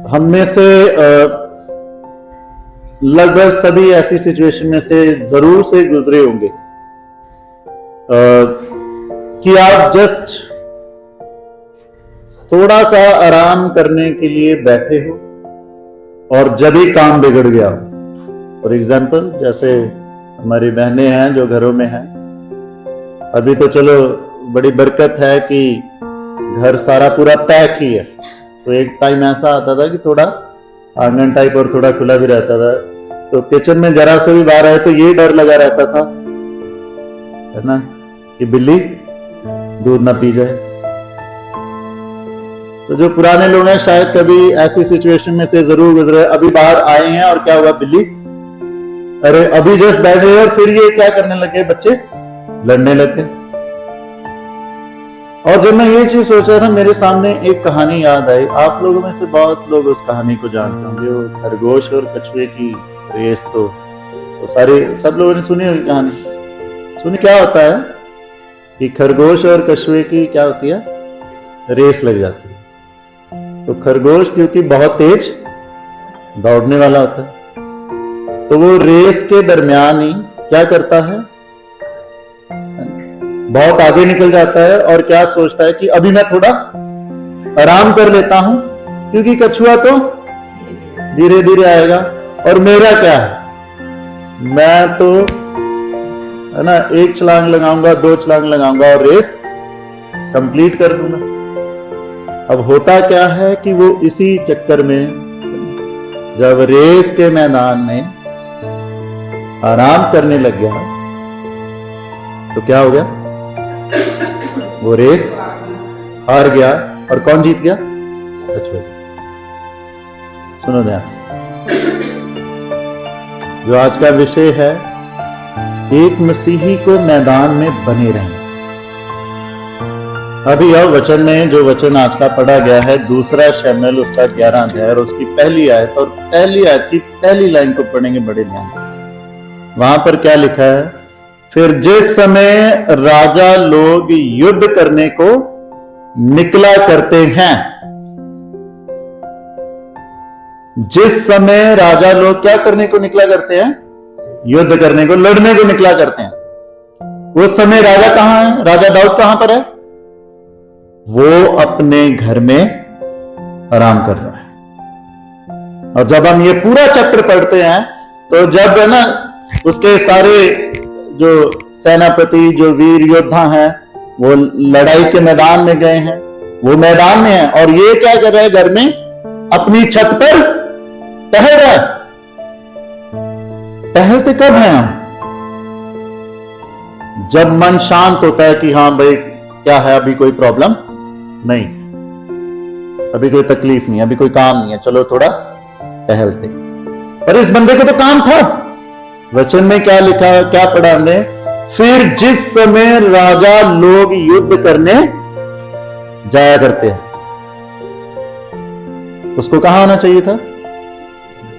हम में से लगभग सभी ऐसी सिचुएशन में से जरूर से गुजरे होंगे कि आप जस्ट थोड़ा सा आराम करने के लिए बैठे हो और जब ही काम बिगड़ गया हो। फॉर एग्जाम्पल, जैसे हमारी बहनें हैं जो घरों में हैं, अभी तो चलो बड़ी बरकत है कि घर सारा पूरा पैक ही है, तो एक टाइम ऐसा आता था कि थोड़ा आंगन टाइप और थोड़ा खुला भी रहता था, तो किचन में जरा से भी बाहर आए तो ये डर लगा रहता था, है ना, कि बिल्ली दूध ना पी जाए। तो जो पुराने लोग हैं शायद कभी ऐसी सिचुएशन में से जरूर गुजरे। अभी बाहर आए हैं और क्या हुआ, बिल्ली, अरे अभी जस्ट बैठे और फिर ये क्या करने लगे, बच्चे लड़ने लग गए। और जब मैं ये चीज सोच रहा था, मेरे सामने एक कहानी याद आई। आप लोगों में से बहुत लोग उस कहानी को जानते होंगे, वो खरगोश और कछुए की रेस। तो सारे सब लोगों ने सुनी होगी कहानी। सुनी क्या होता है कि खरगोश और कछुए की क्या होती है, रेस लग जाती है। तो खरगोश क्योंकि बहुत तेज दौड़ने वाला होता है, तो वो रेस के दरमियान ही क्या करता है, बहुत आगे निकल जाता है और क्या सोचता है कि अभी मैं थोड़ा आराम कर लेता हूं, क्योंकि कछुआ तो धीरे धीरे आएगा और मेरा क्या है, मैं तो, है ना, एक छलांग लगाऊंगा, दो छलांग लगाऊंगा और रेस कंप्लीट कर दूंगा। अब होता क्या है कि वो इसी चक्कर में जब रेस के मैदान में आराम करने लग गया तो क्या हो गया, वो रेस हार गया। और कौन जीत गया, कछुआ। सुनो ध्यान से, जो आज का विषय है, एक मसीही को मैदान में बने रहना। अभी यह वचन में जो वचन आज का पढ़ा गया है, दूसरा शमूएल उसका 11 अध्याय और उसकी पहली आयत, और पहली आयत की पहली लाइन को पढ़ेंगे बड़े ध्यान से। वहां पर क्या लिखा है, फिर जिस समय राजा लोग युद्ध करने को निकला करते हैं, जिस समय राजा लोग क्या करने को निकला करते हैं, युद्ध करने को, लड़ने को निकला करते हैं, उस समय राजा कहां है, राजा दाऊद कहां पर है, वो अपने घर में आराम कर रहा है। और जब हम ये पूरा चैप्टर पढ़ते हैं तो जब है ना उसके सारे जो सेनापति, जो वीर योद्धा हैं, वो लड़ाई के मैदान में गए हैं, वो मैदान में है और ये क्या कर रहा है, घर में अपनी छत पर टहल रहा है। टहलते कब हैं हम, जब मन शांत होता है कि हाँ भाई क्या है, अभी कोई प्रॉब्लम नहीं, अभी कोई तकलीफ नहीं, अभी कोई काम नहीं है, चलो थोड़ा टहलते। पर इस बंदे को तो काम था। वचन में क्या लिखा, क्या पढ़ा हमने, फिर जिस समय राजा लोग युद्ध करने जाया करते हैं, उसको कहां होना चाहिए था,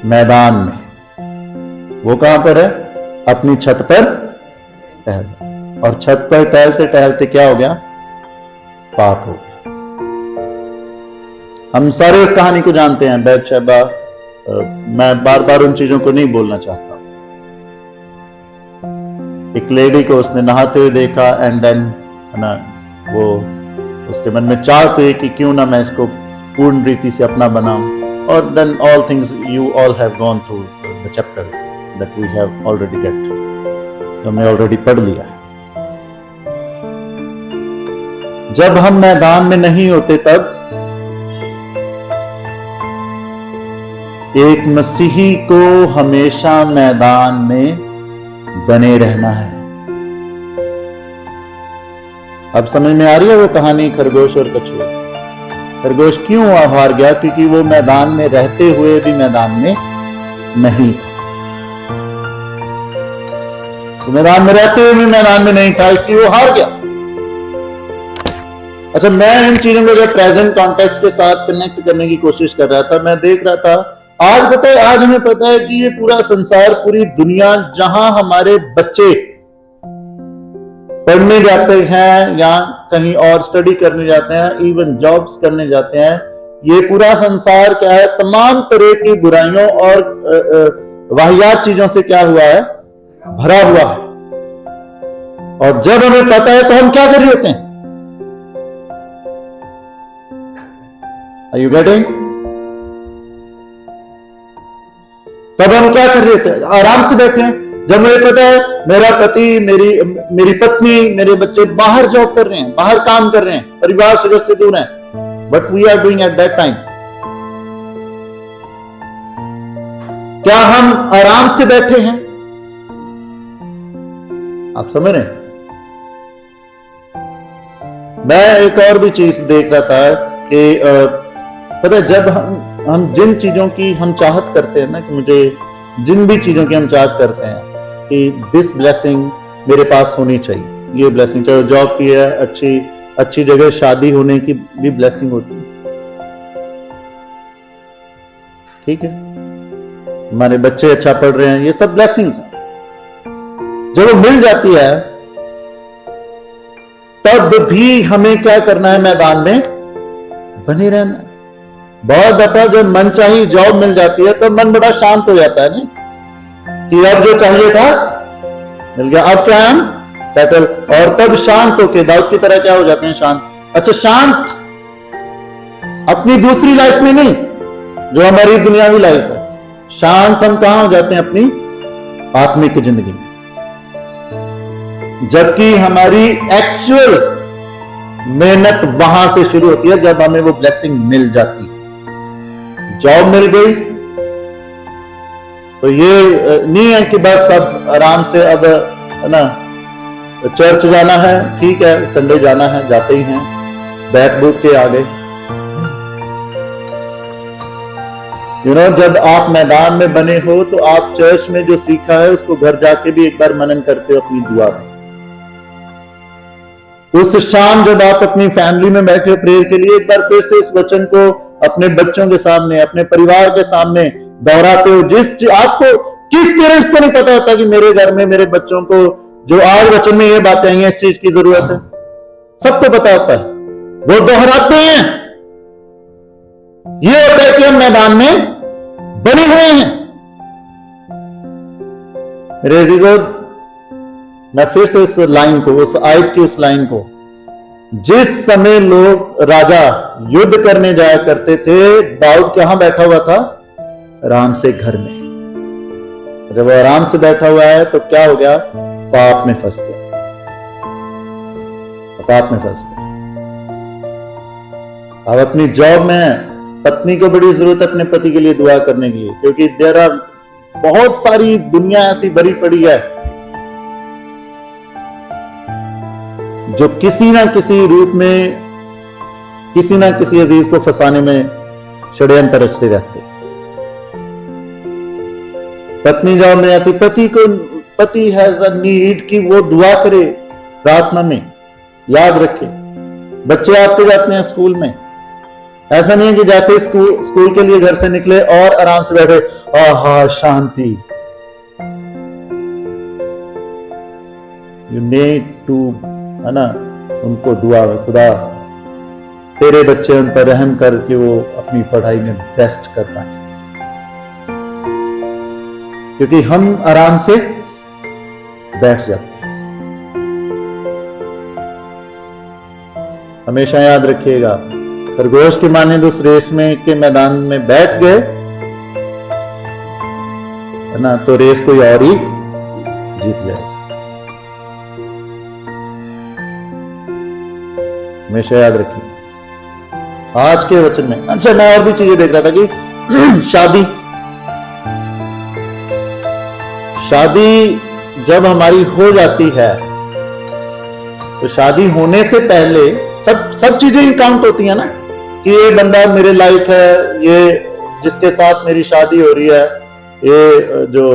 मैदान में। वो कहां पर है, अपनी छत पर टहल, और छत पर टहलते टहलते क्या हो गया, पाप हो गया। हम सारे उस कहानी को जानते हैं, बैतशेबा। मैं बार बार उन चीजों को नहीं बोलना चाहता। एक लेडी को उसने नहाते हुए देखा एंड देन, है ना, वो उसके मन में चाह तो कि क्यों ना मैं इसको पूर्ण रीति से अपना बनाऊं, और then all things you all have gone through the chapter that we have already get, जो हमने ऑलरेडी पढ़ लिया है। जब हम मैदान में नहीं होते तब एक मसीही को हमेशा मैदान में बने रहना है। अब समझ में आ रही है वो कहानी खरगोश और कछुए। खरगोश क्यों हार गया, क्योंकि वो मैदान में रहते हुए भी मैदान में नहीं था। तो मैदान में रहते हुए भी मैदान में नहीं था, इसलिए वो हार गया। अच्छा, मैं इन चीजों को जब प्रेजेंट कॉन्टेक्स्ट के साथ कनेक्ट करने की कोशिश कर रहा था, मैं देख रहा था आज पता है, आज हमें पता है कि ये पूरा संसार, पूरी दुनिया, जहां हमारे बच्चे पढ़ने जाते हैं या कहीं और स्टडी करने जाते हैं, इवन जॉब्स करने जाते हैं, ये पूरा संसार क्या है, तमाम तरह की बुराइयों और वाहियात चीजों से क्या हुआ है, भरा हुआ है। और जब हमें पता है तो हम क्या कर रहे होते हैं? Are you getting? तब हम क्या कर रहे थे? आराम से बैठे हैं। जब मुझे पता है मेरा पति, मेरी पत्नी, मेरे बच्चे बाहर जॉब कर रहे हैं, बाहर काम कर रहे हैं, परिवार सदस्य दूर हैं, but we are doing at that time, क्या हम आराम से बैठे हैं? आप समझ रहे हैं? मैं एक और भी चीज देख रहा था कि पता है, जब हम जिन चीजों की हम चाहत करते हैं ना, कि मुझे जिन भी चीजों की हम चाहत करते हैं कि दिस ब्लेसिंग मेरे पास होनी चाहिए, ये ब्लेसिंग, चाहे जॉब की है, अच्छी जगह शादी होने की भी ब्लेसिंग होती है, ठीक है, हमारे बच्चे अच्छा पढ़ रहे हैं, ये सब ब्लेसिंग्स हैं। जब वो मिल जाती है तब भी हमें क्या करना है? मैदान में बने रहना है। बहुत दफा जब मनचाही जॉब मिल जाती है तो मन बड़ा शांत हो जाता है, नहीं कि अब जो चाहिए था मिल गया, अब क्या है, हम सेटल। और तब शांत होके दाऊद की तरह क्या हो जाते हैं? शांत। अच्छा, शांत अपनी दूसरी लाइफ में नहीं, जो हमारी दुनियावी लाइफ है, शांत हम कहां हो जाते हैं? अपनी आत्मिक जिंदगी में। जबकि हमारी एक्चुअल मेहनत वहां से शुरू होती है जब हमें वो ब्लेसिंग मिल जाती है। जॉब मिल गई तो ये नहीं है कि बस अब आराम से, अब है ना, चर्च जाना है, ठीक है, संडे जाना है, जाते ही हैं, बैठ बूट के आ गए। जब आप मैदान में बने हो तो आप चर्च में जो सीखा है उसको घर जाके भी एक बार मनन करते हो अपनी दुआ में। उस शाम जब आप अपनी फैमिली में बैठे हो प्रेयर के लिए, एक बार फिर से इस वचन को अपने बच्चों के सामने, अपने परिवार के सामने दोहराते हो। आपको किस पेरेंट्स को नहीं पता होता कि मेरे घर में मेरे बच्चों को जो आज वचन में ये बातें आई हैं, इस चीज की जरूरत है? सबको पता होता है, वो दोहराते हैं। ये होता है कि हम मैदान में बने हुए हैं। मेरे अजीजों, मैं फिर से उस लाइन को, उस आयत की उस लाइन को, जिस समय लोग राजा युद्ध करने जाया करते थे, दाऊद कहां बैठा हुआ था? आराम से घर में। जब वो आराम से बैठा हुआ है तो क्या हो गया? पाप में फंस गया, पाप में फंस गया। अब अपनी जॉब में पत्नी को बड़ी जरूरत है अपने पति के लिए दुआ करने की, क्योंकि देर आर बहुत सारी दुनिया ऐसी भरी पड़ी है जो किसी ना किसी रूप में किसी ना किसी अजीज को फंसाने में षड्यंत्र रचते रहते। पत्नी जॉब में आती, पति हैज अ नीड कि वो दुआ करे प्रार्थना में, याद रखे। बच्चे आते जाते हैं स्कूल में, ऐसा नहीं है कि जैसे स्कूल के लिए घर से निकले और आराम से बैठे, आहा शांति। यू नीड टू, है ना, उनको दुआ, खुदा तेरे बच्चे उन पर रहम करके वो अपनी पढ़ाई में बेस्ट कर पाए, क्योंकि हम आराम से बैठ जाते हैं। हमेशा याद रखिएगा, खरगोश के माने उस रेस में के मैदान में बैठ गए, है ना, तो रेस कोई और ही जीत जाए। हमेशा याद रखिए आज के वचन में। अच्छा, मैं और भी चीजें देख रहा था कि शादी जब हमारी हो जाती है तो शादी होने से पहले सब चीजें ही काउंट होती है ना, कि ये बंदा मेरे लायक है, ये जिसके साथ मेरी शादी हो रही है, ये जो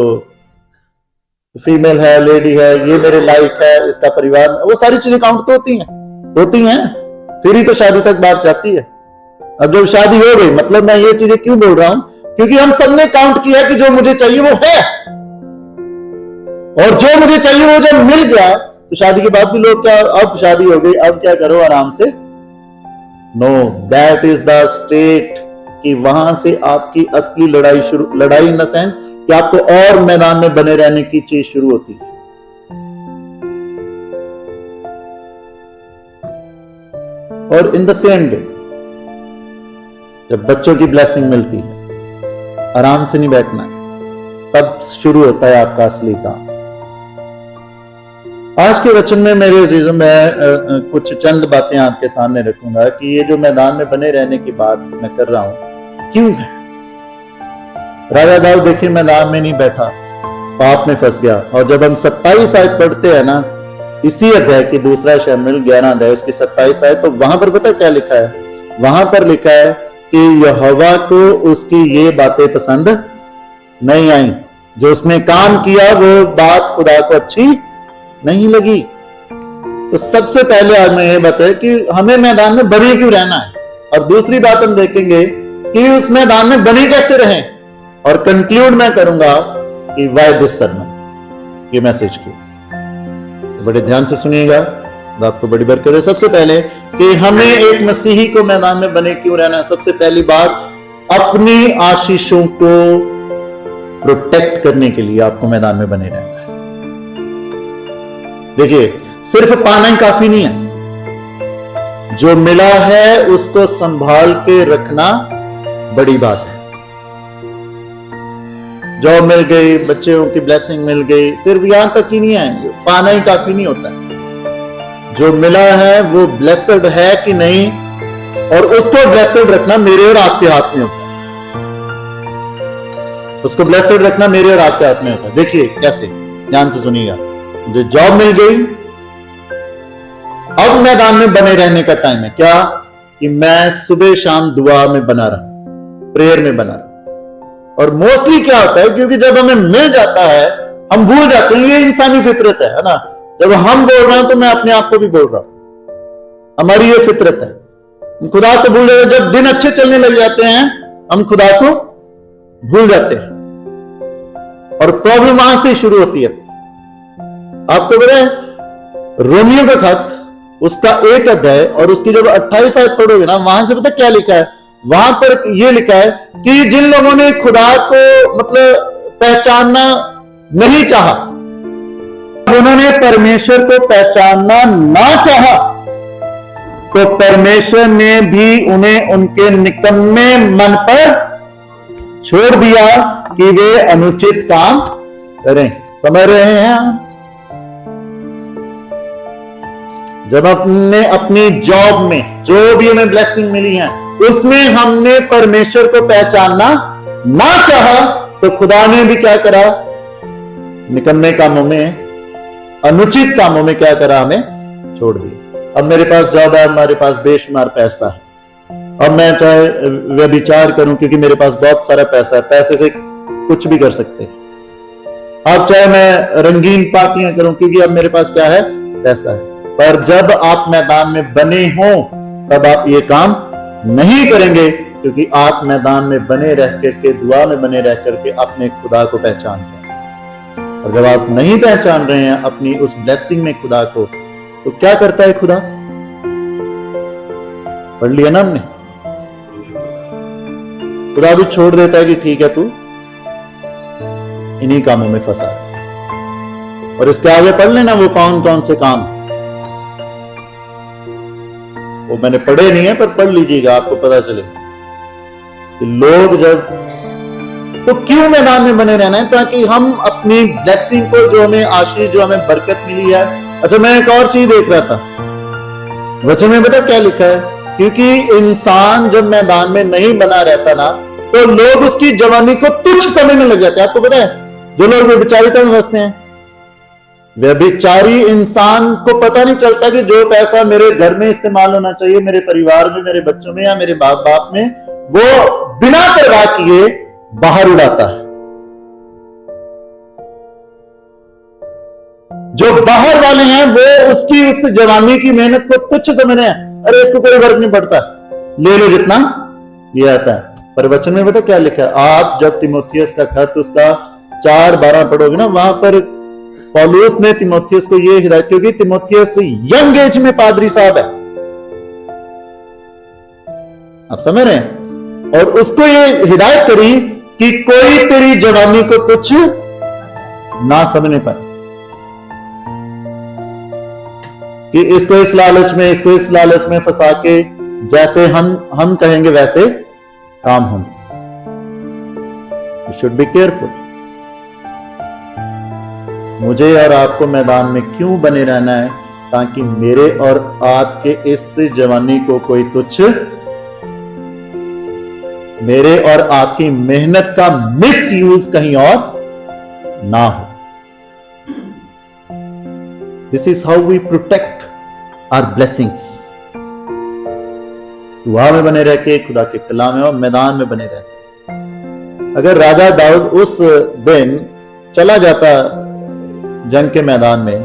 फीमेल है, लेडी है, ये मेरे लायक है, इसका परिवार, वो सारी चीजें काउंट तो होती हैं, फिर ही तो शादी तक बात जाती है। अब जब शादी हो गई, मतलब मैं ये चीजें क्यों बोल रहा हूं, क्योंकि हम सबने काउंट किया कि जो मुझे चाहिए वो है, और जो मुझे चाहिए वो जब मिल गया तो शादी के बाद भी लोग क्या, अब शादी हो गई, अब क्या करो आराम से। No, that is the state कि वहां से आपकी असली लड़ाई इन द सेंस कि आपको और मैदान में बने रहने की चीज शुरू होती है। और इन द सेम डे जब बच्चों की ब्लेसिंग मिलती है, आराम से नहीं बैठना है, तब शुरू होता है आपका असली काम। आज के वचन में मेरे अजीजों में कुछ चंद बातें आपके सामने रखूंगा कि ये जो मैदान में बने रहने की बात मैं कर रहा हूं क्यों है। राजा दाऊद देखिए मैदान में नहीं बैठा, पाप में फंस गया। और जब हम 27 आयत पढ़ते हैं ना, इसी अध्याय की दूसरा शमूएल 11 अध्याय उसकी 27 आयत, तो वहां पर पता क्या लिखा है? वहां पर लिखा है कि यहोवा को उसकी ये बातें पसंद नहीं आई, जो उसने काम किया वो बात खुदा को अच्छी नहीं लगी। तो सबसे पहले आज मैं ये बताया कि हमें मैदान में बने क्यों रहना है, और दूसरी बात हम देखेंगे कि उस मैदान में बने कैसे रहें, और कंक्लूड मैं करूंगा कि वाई दिस सरमन, ये मैसेज की। तो बड़े ध्यान से सुनिएगा, आपको बड़ी बरकत है। सबसे पहले कि हमें एक मसीही को मैदान में बने क्यों रहना है। सबसे पहली बात, अपनी आशीषों को प्रोटेक्ट करने के लिए आपको मैदान में बने रहना है। देखिए सिर्फ पाना ही काफी नहीं है, जो मिला है उसको संभाल के रखना बड़ी बात है। जॉब मिल गई, बच्चों की ब्लेसिंग मिल गई, सिर्फ यहां तक ही नहीं आएंगे, पाना ही काफी नहीं होता है। जो मिला है वो ब्लेस्ड है कि नहीं, और उसको ब्लेस्ड रखना मेरे और आपके हाथ में होता है। उसको ब्लेस्ड रखना मेरे और आपके हाथ में होता है। देखिए कैसे, ध्यान से सुनिएगा। मुझे जॉब मिल गई, अब मैदान में बने रहने का टाइम है। क्या कि मैं सुबह शाम दुआ में बना रहा, प्रेयर में बना रहा। और मोस्टली क्या होता है, क्योंकि जब हमें मिल जाता है हम भूल जाते हैं, ये इंसानी फितरत है ना। जब हम बोल रहे हैं तो मैं अपने आप को भी बोल रहा हूं, हमारी ये फितरत है। खुदा को भूल जाते, जब दिन अच्छे चलने लग जाते हैं हम खुदा को भूल जाते हैं, और प्रॉब्लम वहां से शुरू होती है। आपको पता है रोमियो का खत उसका 1 अध्याय और उसकी जब 28 आयत पढ़ोगे ना, वहां से पता क्या लिखा है? वहां पर यह लिखा है कि जिन लोगों ने खुदा को मतलब पहचानना नहीं चाहा, उन्होंने परमेश्वर को पहचानना ना चाहा, तो परमेश्वर ने भी उन्हें उनके निकम्मे मन पर छोड़ दिया कि वे अनुचित काम करें। समझ रहे हैं? जब हमने अपनी जॉब में जो भी हमें ब्लेसिंग मिली है उसमें हमने परमेश्वर को पहचानना ना चाहा, तो खुदा ने भी क्या करा? निकम्मे कामों में, अनुचित कामों में क्या करा? हमें छोड़ दिया। अब मेरे पास जॉब है, हमारे पास बेशुमार पैसा है, अब मैं चाहे व्यभिचार करूं क्योंकि मेरे पास बहुत सारा पैसा है, पैसे से कुछ भी कर सकते हैं। अब चाहे मैं रंगीन पार्टियां करूं क्योंकि अब मेरे पास क्या है? पैसा है। पर जब आप मैदान में बने हो तब आप ये काम नहीं करेंगे, क्योंकि आप मैदान में बने रह करके, दुआ में बने रह करके अपने खुदा को पहचानते हैं। और जब आप नहीं पहचान रहे हैं अपनी उस ब्लेसिंग में खुदा को, तो क्या करता है खुदा? पढ़ लिया ना हमने, खुदा भी छोड़ देता है कि ठीक है तू इन्हीं कामों में फंसा है। और इसके आगे पढ़ लेना वो कौन कौन से काम, वो मैंने पढ़े नहीं है पर पढ़ लीजिएगा, आपको पता चले कि लोग जब, तो क्यों मैदान में बने रहना है? ताकि हम अपनी ब्लेसिंग को, जो हमें आशीष, जो हमें बरकत मिली है। अच्छा, मैं एक और चीज देख रहा था वचन में, पता क्या लिखा है? क्योंकि इंसान जब मैदान में नहीं बना रहता ना, तो लोग उसकी जवानी को तुच्छ समझने लग जाते हैं। आपको पता है जो लोग व्यभिचारिता में फंसते हैं, व्यभिचारी इंसान को पता नहीं चलता कि जो पैसा मेरे घर में इस्तेमाल होना चाहिए, मेरे परिवार में, मेरे बच्चों में या मेरे बाप बाप में, वो बिना परवाह किए बाहर उड़ाता है। जो बाहर वाले हैं वो उसकी उस जवानी की मेहनत को तुच्छ समझ रहे हैं, अरे इसको कोई फर्क नहीं पड़ता, ले लो जितना ये आता है। पर वचन में पता क्या लिखा है? आप जब तिमोथियस का खत उसका 4:12 पढ़ोगे ना, वहां पर पौलुस ने तिमोथियस को ये हिदायत, क्योंकि तिमोथियस यंग एज में पादरी साहब है, आप समझ रहे हैं? और उसको ये हिदायत करी कि कोई तेरी जवानी को कुछ ना समझने पाए, कि इसको इस लालच में फंसा के जैसे हम कहेंगे वैसे काम होंगे। You should be careful. मुझे और आपको मैदान में क्यों बने रहना है? ताकि मेरे और आपके इस जवानी को कोई तुच्छ, मेरे और आपकी मेहनत का मिस यूज कहीं और ना हो। This is how we protect our blessings. दुआ में बने रह के, खुदा के कलाम में और मैदान में बने रहते। अगर राजा दाऊद उस दिन चला जाता जंग के मैदान में,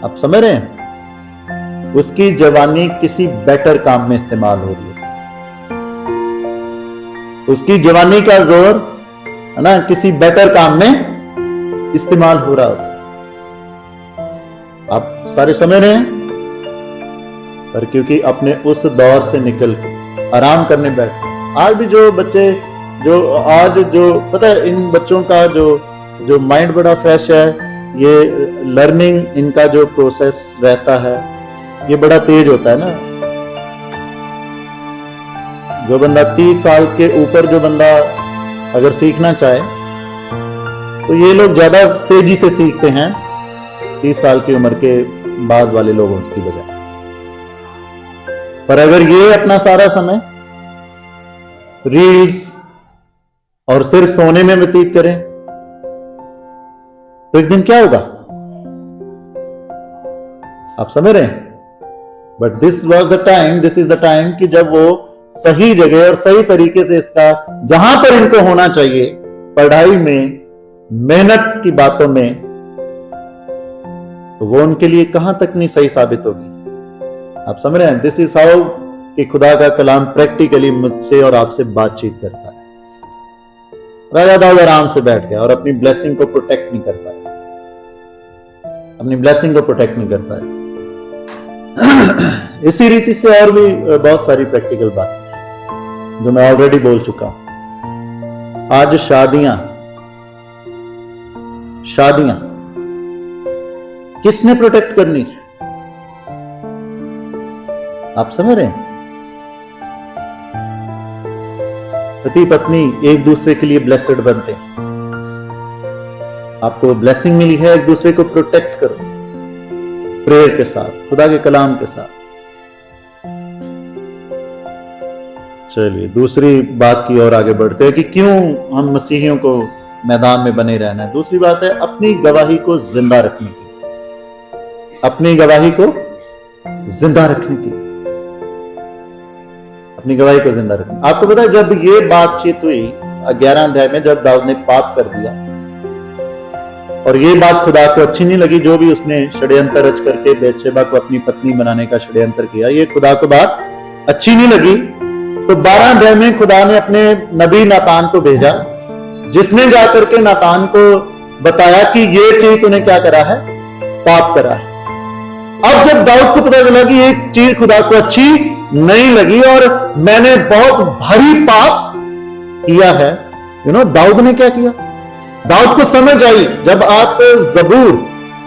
आप समझ रहे हैं, उसकी जवानी किसी बेटर काम में इस्तेमाल हो रही है, उसकी जवानी का जोर है ना किसी बेटर काम में इस्तेमाल हो रहा होता। आप सारे समझ रहे हैं, पर क्योंकि अपने उस दौर से निकल के आराम करने बैठे। आज भी जो बच्चे जो पता है, इन बच्चों का जो माइंड बड़ा फ्रेश है, ये लर्निंग इनका जो प्रोसेस रहता है ये बड़ा तेज होता है ना। जो बंदा 30 साल के ऊपर जो बंदा अगर सीखना चाहे तो ये लोग ज्यादा तेजी से सीखते हैं 30 साल की उम्र के बाद वाले लोगों की बजाय। पर अगर ये अपना सारा समय रील्स और सिर्फ सोने में व्यतीत करें तो एक दिन क्या होगा? आप समझ रहे हैं? But this is the time कि जब वो सही जगह और सही तरीके से इसका जहां पर इनको होना चाहिए, पढ़ाई में, मेहनत की बातों में, तो वो उनके लिए कहां तक नहीं सही साबित होगी। आप समझ रहे हैं? दिस इज हाउ कि खुदा का कलाम प्रैक्टिकली मुझसे और आपसे बातचीत करता है। राजा दाऊद आराम से बैठ गया और अपनी ब्लेसिंग को प्रोटेक्ट नहीं कर पाया, अपनी ब्लेसिंग को प्रोटेक्ट नहीं कर पाया। इसी रीति से और भी बहुत सारी प्रैक्टिकल बातें जो मैं ऑलरेडी बोल चुका हूं। आज शादियां किसने प्रोटेक्ट करनी है? आप समझ रहे हैं? पति पत्नी एक दूसरे के लिए ब्लेस्ड बनते हैं। आपको ब्लेसिंग मिली है, एक दूसरे को प्रोटेक्ट करो प्रेयर के साथ, खुदा के कलाम के साथ। चलिए दूसरी बात की ओर आगे बढ़ते हैं कि क्यों हम मसीहियों को मैदान में बने रहना है। दूसरी बात है अपनी गवाही को जिंदा रखने की, अपनी गवाही को जिंदा रखने की, अपनी गवाही को जिंदा रखने। आपको पता है जब ये बातचीत हुई 11 अध्याय में, जब दाऊद ने पाप कर दिया और ये बात खुदा को अच्छी नहीं लगी, जो भी उसने षड्यंत्र रच करके बेतशेबा को अपनी पत्नी बनाने का षड्यंत्र किया, ये खुदा को बात अच्छी नहीं लगी, तो 12 अध्याय में खुदा ने अपने नबी नातान को भेजा, जिसने जाकर के नातान को बताया कि ये चीज तूने क्या करा है, पाप करा है। अब जब दाऊद को पता चला कि ये चीज खुदा को अच्छी नहीं लगी और मैंने बहुत भारी पाप किया है, दाऊद ने क्या किया? दाऊद को समझ आई। जब आप जबूर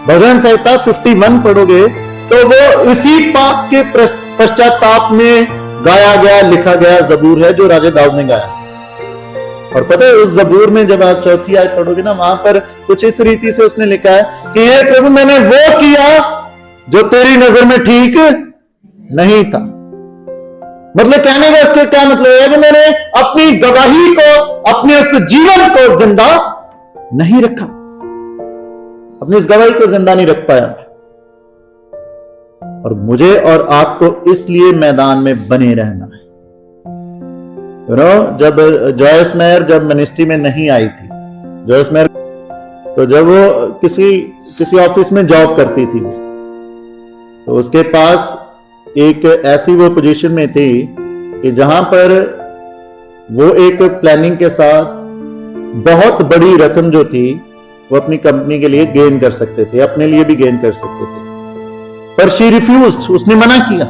भजन संहिता 51 पढ़ोगे तो वो इसी पाप के पश्चाताप में गाया गया, लिखा गया जबूर है जो राजा दाऊद ने गाया। और पता है उस जबूर में जब आप चौथी आयत पढ़ोगे ना, वहां पर कुछ इस रीति से उसने लिखा है कि हे प्रभु मैंने वो किया जो तेरी नजर में ठीक नहीं था। मतलब कहने का इसके क्या मतलब है कि मैंने अपनी गवाही को, अपने उस जीवन को जिंदा नहीं रखा, अपनी इस गवाही को जिंदा नहीं रख पाया। और मुझे और आपको इसलिए मैदान में बने रहना है। जब जॉयस मेयर जब मिनिस्ट्री में नहीं आई थी, जॉयस मेयर, तो जब वो किसी ऑफिस में जॉब करती थी, तो उसके पास एक ऐसी वो पोजीशन में थी कि जहां पर वो एक प्लानिंग के साथ बहुत बड़ी रकम जो थी वो अपनी कंपनी के लिए गेन कर सकते थे, अपने लिए भी गेन कर सकते थे, पर शी रिफ्यूज्ड, उसने मना किया।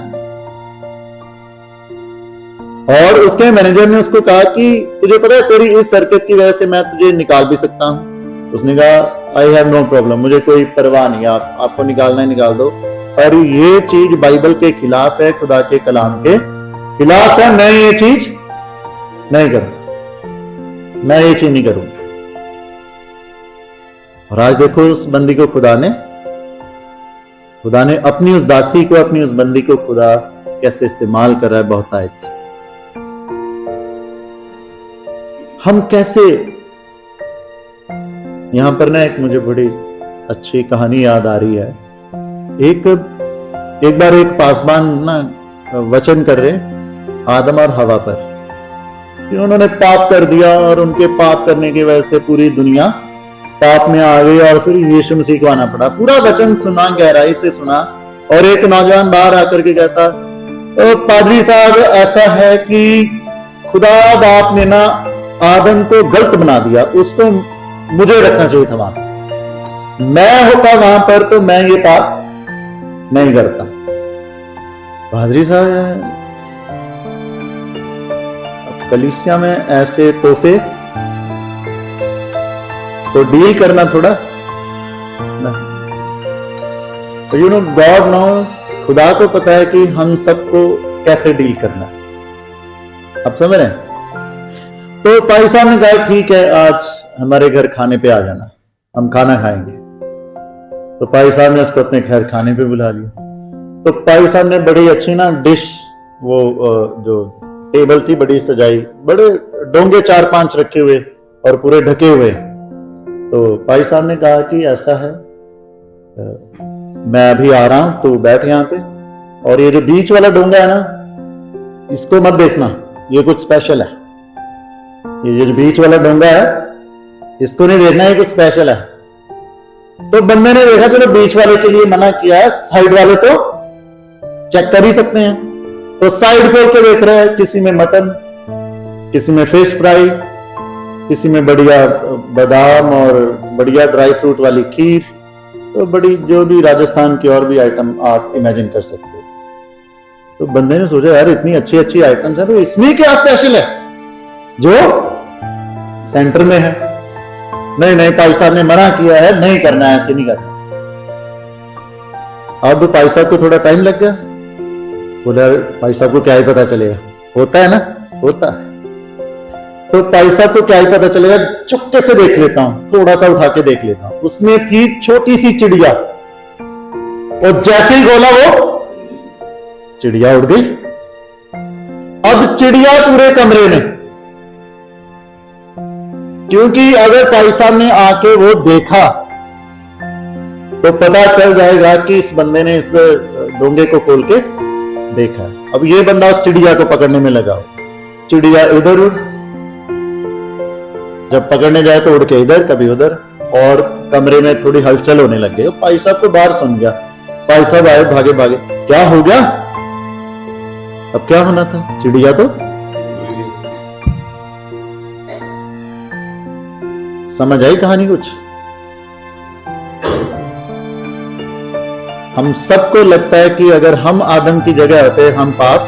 और उसके मैनेजर ने उसको कहा कि तुझे पता है तेरी इस हरकत की वजह से मैं तुझे निकाल भी सकता हूं। उसने कहा आई हैव नो प्रॉब्लम, मुझे कोई परवाह नहीं, आपको निकालना है निकाल दो। और ये चीज बाइबल के खिलाफ है, खुदा के कलाम के खिलाफ है। मैं ये चीज नहीं करूं, मैं ये चीज नहीं करूंगा। और आज देखो उस बंदी को खुदा ने अपनी उस दासी को, अपनी उस बंदी को खुदा कैसे इस्तेमाल कर रहा है बहुत आयत से। हम कैसे, यहां पर ना एक मुझे बड़ी अच्छी कहानी याद आ रही है। एक बार एक पासबान ना वचन कर रहे आदम और हवा पर कि उन्होंने पाप कर दिया और उनके पाप करने की वजह से पूरी दुनिया पाप में आ गई और फिर यीशु मसीह को आना पड़ा। पूरा वचन सुना, गहराई से सुना, और एक नौजवान बाहर आकर के कहता तो पादरी साहब ऐसा है कि खुदा बाप ने ना आदम को गलत बना दिया, उसको मुझे रखना चाहिए था वहां, मैं होता वहां पर तो मैं ये पाप नहीं करता। पादरी साहब कलीसिया में ऐसे तोहफे तो डील करना थोड़ा ना, तो यू नो गॉड नोस, खुदा को पता है कि हम सबको कैसे डील करना है। आप समझ रहे हैं? तो भाई साहब ने कहा ठीक है आज हमारे घर खाने पे आ जाना, हम खाना खाएंगे। तो भाई साहब ने उसको अपने घर खाने पे बुला लिया। तो भाई साहब ने बड़ी अच्छी ना डिश, वो जो टेबल थी बड़ी सजाई, बड़े डोंगे 4-5 रखे हुए और पूरे ढके हुए। तो भाई साहब ने कहा कि ऐसा है मैं अभी आ रहा हूं, तो बैठ यहां पे, और ये जो बीच वाला डोंगा है ना इसको मत देखना, ये कुछ स्पेशल है। ये जो बीच वाला डोंगा है इसको नहीं देखना, ये कुछ स्पेशल है। तो बंदे ने देखा चलो बीच वाले के लिए मना किया है, साइड वाले तो चेक कर ही सकते हैं। तो साइड खोल के देख रहे हैं, किसी में मटन, किसी में फिश फ्राई, किसी में बढ़िया बादाम और बढ़िया ड्राई फ्रूट वाली खीर, तो बड़ी जो भी राजस्थान की और भी आइटम आप इमेजिन कर सकते हो। तो बंदे ने सोचा यार इतनी अच्छी अच्छी आइटम्स है, तो इसमें क्या स्पेशल है जो सेंटर में है? नहीं नहीं, भाई साहब ने मना किया है, नहीं करना है, ऐसे नहीं करना। अब भाई साहब को थोड़ा टाइम लग गया, बोला भाई साहब को क्या ही पता चलेगा, होता है ना, होता है। तो भाई साहब को क्या ही पता चलेगा, चुपके से देख लेता हूं, थोड़ा सा उठा के देख लेता हूं। उसमें थी छोटी सी चिड़िया, और जैसे ही बोला वो चिड़िया उड़ गई। अब चिड़िया पूरे कमरे में, क्योंकि अगर भाई साहब ने आके वो देखा तो पता चल जाएगा कि इस बंदे ने इस डोंगे को खोल के देखा। अब ये बंदा उस चिड़िया को पकड़ने में लगा, चिड़िया इधर उड़, जब पकड़ने जाए तो उड़ के इधर कभी उधर, और कमरे में थोड़ी हलचल होने लग गई। भाई साहब को बाहर सुन गया, भाई साहब आए भागे भागे, क्या हो गया? अब क्या होना था, चिड़िया तो समझ आई कहानी कुछ? हम सबको लगता है कि अगर हम आदम की जगह होते हम पाप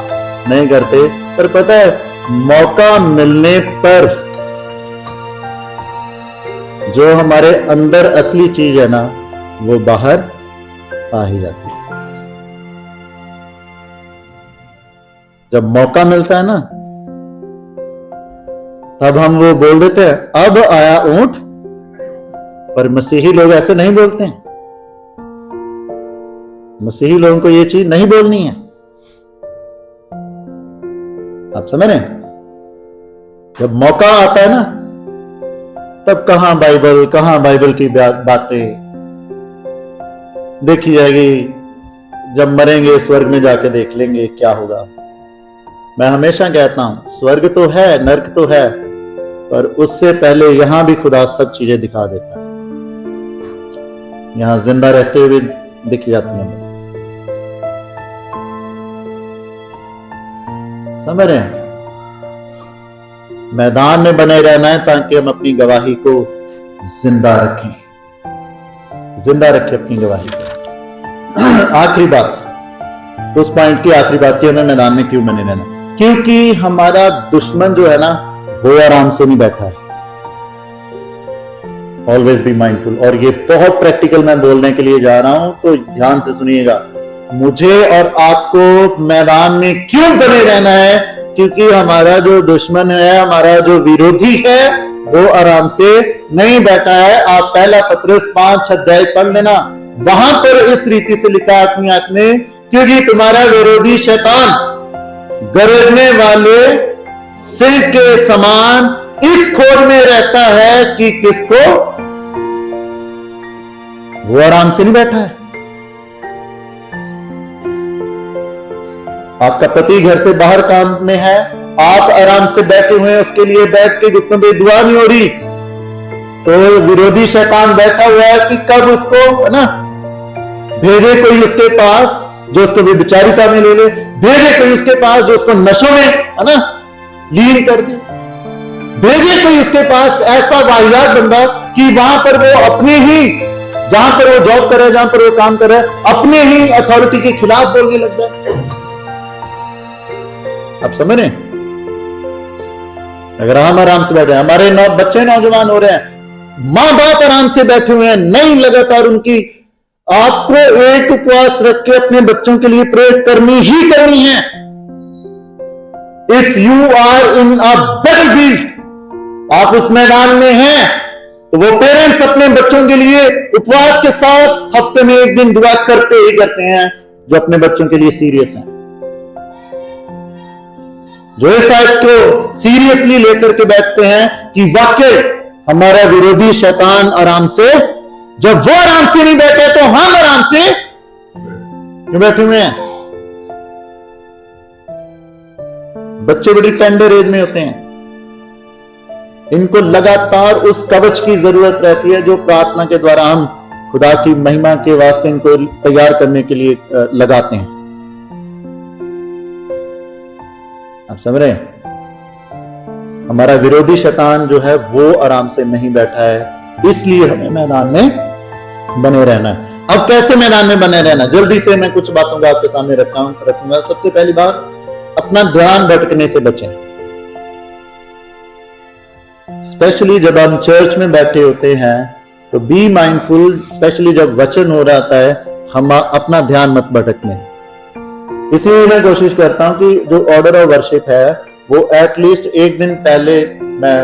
नहीं करते, पर पता है मौका मिलने पर जो हमारे अंदर असली चीज है ना वो बाहर आ ही जाती है। जब मौका मिलता है ना तब हम वो बोल देते हैं अब आया ऊंट, पर मसीही लोग ऐसे नहीं बोलते हैं। मसीही लोगों को ये चीज नहीं बोलनी है। आप समझ रहे हैं? जब मौका आता है ना तब कहां बाइबल की बातें देखी जाएगी। जब मरेंगे स्वर्ग में जाके देख लेंगे क्या होगा। मैं हमेशा कहता हूं स्वर्ग तो है, नर्क तो है, पर उससे पहले यहां भी खुदा सब चीजें दिखा देता है। यहां जिंदा रहते हुए दिख जाती हैं। समझ रहे हैं? मैदान में बने रहना है ताकि हम अपनी गवाही को जिंदा रखें, जिंदा रखें अपनी गवाही को। आखिरी बात, उस पॉइंट की आखिरी बात की हमें मैदान में क्यों बने रहना। क्योंकि हमारा दुश्मन जो है ना वो आराम से नहीं बैठा है। Always be mindful. और ये बहुत प्रैक्टिकल मैं बोलने के लिए जा रहा हूं, तो ध्यान से सुनिएगा। मुझे और आपको मैदान में क्यों बने रहना है? क्योंकि हमारा जो दुश्मन है, हमारा जो विरोधी है, वो आराम से नहीं बैठा है। आप पहला पत्रस 5 अध्याय पढ़ लेना, वहां पर इस रीति से लिखा है अपनी आंख में, क्योंकि तुम्हारा विरोधी शैतान गरजने वाले सिंह के समान इस खोज में रहता है कि किसको, वो आराम से नहीं बैठा है। आपका पति घर से बाहर काम में है, आप आराम से बैठे हुए हैं, उसके लिए बैठ के घुटनों पे दुआ नहीं हो रही, तो विरोधी शैतान बैठा हुआ है कि कब उसको, है ना, भेजे कोई उसके पास जो उसको विचारिता में ले ले, भेजे कोई उसके पास जो उसको नशों में, है ना, लीन कर दे, भेजे कोई उसके पास ऐसा वाहियात बंदा कि वहां पर वो अपने ही, जहां पर वो जॉब कर रहा है, जहां पर वो काम कर रहा है, अपने ही अथॉरिटी के खिलाफ बोलने लग जाए। आप समझ रहे हैं? अगर हम आराम से बैठे हैं, हमारे बच्चे नौजवान हो रहे हैं, मां बाप आराम से बैठे हुए हैं, नहीं लगातार उनकी, आपको एक उपवास रख के अपने बच्चों के लिए प्रेयर करनी ही करनी है। If you are in a battlefield, आप उस मैदान में हैं, तो वो पेरेंट्स अपने बच्चों के लिए उपवास के साथ हफ्ते में एक दिन दुआ करते ही करते हैं, जो अपने बच्चों के लिए सीरियस हैं, जो इस बात को सीरियसली लेकर के बैठते हैं कि वाकई हमारा विरोधी शैतान आराम से, जब वो आराम से नहीं बैठे तो हम आराम से क्यों बैठे हुए हैं? बच्चे बड़ी टेंडर एज में होते हैं, इनको लगातार उस कवच की जरूरत रहती है जो प्रार्थना के द्वारा हम खुदा की महिमा के वास्ते इनको तैयार करने के लिए लगाते हैं। आप समझ रहे हैं? हमारा विरोधी शैतान जो है वो आराम से नहीं बैठा है, इसलिए हमें मैदान में बने रहना है। अब कैसे मैदान में बने रहना, जल्दी से मैं कुछ बातों को आपके सामने रखूंगा। सबसे पहली बात, अपना ध्यान भटकने से बचें। स्पेशली जब हम चर्च में बैठे होते हैं तो बी माइंडफुल, स्पेशली जब वचन हो रहा है, हम अपना ध्यान मत भटकने। इसीलिए मैं कोशिश करता हूं कि जो ऑर्डर ऑफ वर्शिप है वो एटलीस्ट एक दिन पहले मैं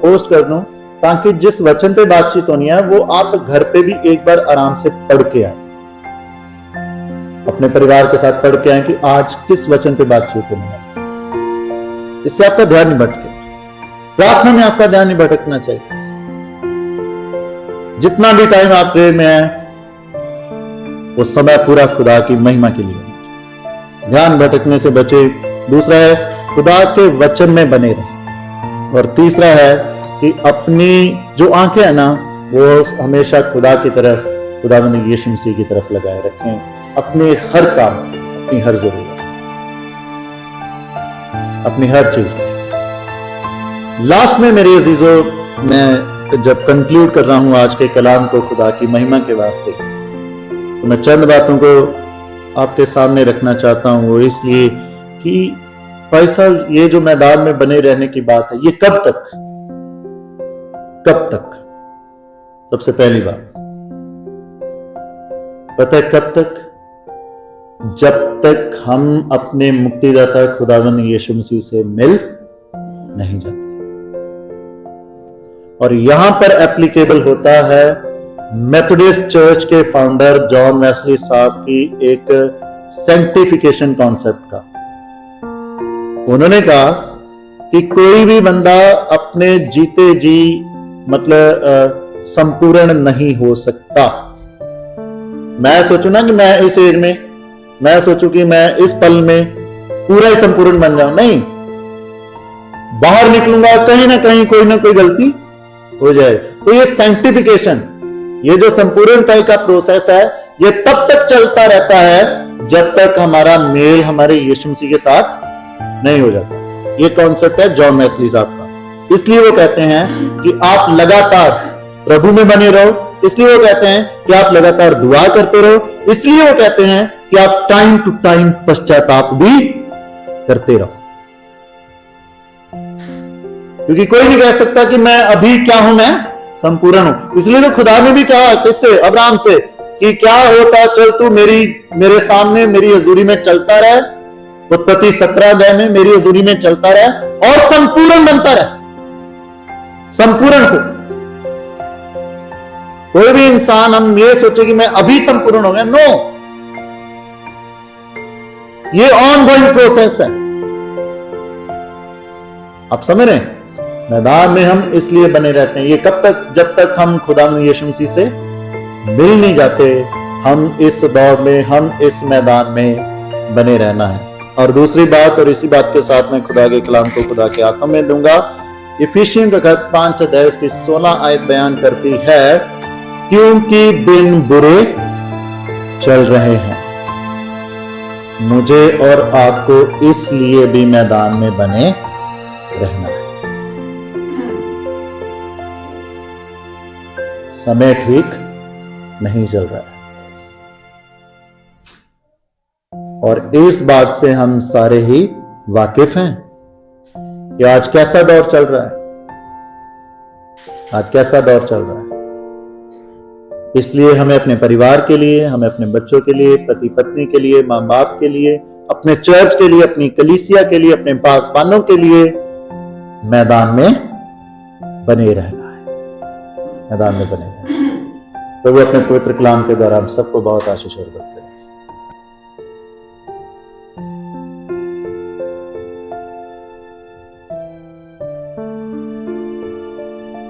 पोस्ट कर दूं, ताकि जिस वचन पे बातचीत होनी है वो आप घर पे भी एक बार आराम से पढ़ के आए, अपने परिवार के साथ पढ़ के आए कि आज किस वचन पे बातचीत होनी है। इससे आपका ध्यान नहीं भटके, प्रार्थना में आपका ध्यान नहीं भटकना चाहिए। जितना भी टाइम आप प्रेयर में है वो समय पूरा खुदा की महिमा के लिए, ध्यान भटकने से बचे। दूसरा है खुदा के वचन में बने रहें। और तीसरा है कि अपनी जो आंखें है ना वो हमेशा खुदा की तरफ, खुदा यीशु मसीह की तरफ लगाए रखें, अपने हर काम, अपनी हर जरूरत, अपनी हर चीज। लास्ट में मेरे अजीजों, मैं जब कंक्लूड कर रहा हूं आज के कलाम को खुदा की महिमा के वास्ते, तो मैं चंद बातों को आपके सामने रखना चाहता हूं। वो इसलिए कि भाई साहब, ये जो मैदान में बने रहने की बात है, ये कब तक, कब तक? सबसे पहली बात पता है कब तक? जब तक हम अपने मुक्तिदाता खुदावंद यीशु मसीह से मिल नहीं जाते। और यहां पर एप्लीकेबल होता है मेथोडिस्ट चर्च के फाउंडर जॉन वेस्ली साहब की एक सैंक्टिफिकेशन कॉन्सेप्ट का। उन्होंने कहा कि कोई भी बंदा अपने जीते जी मतलब संपूर्ण नहीं हो सकता। मैं सोचू ना कि मैं इस एज में, मैं सोचू कि मैं इस पल में पूरा ही संपूर्ण बन जाऊं, नहीं। बाहर निकलूंगा, कहीं ना कहीं कोई ना कोई गलती हो जाए। तो ये सैंक्टिफिकेशन, ये जो संपूर्णता का प्रोसेस है, ये तब तक चलता रहता है जब तक हमारा मेल हमारे यीशु मसीह के साथ नहीं हो जाता। ये कॉन्सेप्ट है जॉन वेस्ली साहब का। इसलिए वो कहते हैं कि आप लगातार प्रभु में बने रहो, इसलिए वो कहते हैं कि आप लगातार दुआ करते रहो, इसलिए वो कहते हैं कि आप टाइम टू टाइम पश्चाताप भी करते रहो। क्योंकि कोई नहीं कह सकता कि मैं अभी क्या हूं, मैं संपूर्ण हूं। इसलिए तो खुदा ने भी कहा किससे, अब्राहम से, कि क्या होता चल तू मेरे सामने मेरी हजूरी में चलता रहे, उत्पत्ति 17 अध्याय में मेरी हजूरी में चलता रहे और संपूर्ण बनता रहे। संपूर्ण को कोई भी इंसान हम ये सोचे कि मैं अभी संपूर्ण हो गया, नो, ये ऑन गोइंग प्रोसेस है। आप समझ रहे हैं? मैदान में हम इसलिए बने रहते हैं, ये कब तक, जब तक हम खुदा यीशु मसीह से मिल नहीं जाते। हम इस दौर में, हम इस मैदान में बने रहना है। और दूसरी बात, और इसी बात के साथ मैं खुदा के कलाम को खुदा के हाथों में दूंगा, इफिसियन का खत 5 अध्याय उसकी 16 आयत बयान करती है, क्योंकि दिन बुरे चल रहे हैं, मुझे और आपको इसलिए भी मैदान में बने रहना है। समय ठीक नहीं चल रहा है और इस बात से हम सारे ही वाकिफ हैं कि आज कैसा दौर चल रहा है, आज कैसा दौर चल रहा है। इसलिए हमें अपने परिवार के लिए, हमें अपने बच्चों के लिए, पति पत्नी के लिए, मां बाप के लिए, अपने चर्च के लिए, अपनी कलीसिया के लिए, अपने पासवानों के लिए मैदान में बने रहना है, मैदान में बने रहना है। तो वो अपने पवित्र कलाम के द्वारा हम सबको बहुत आशीष और बरकत दें।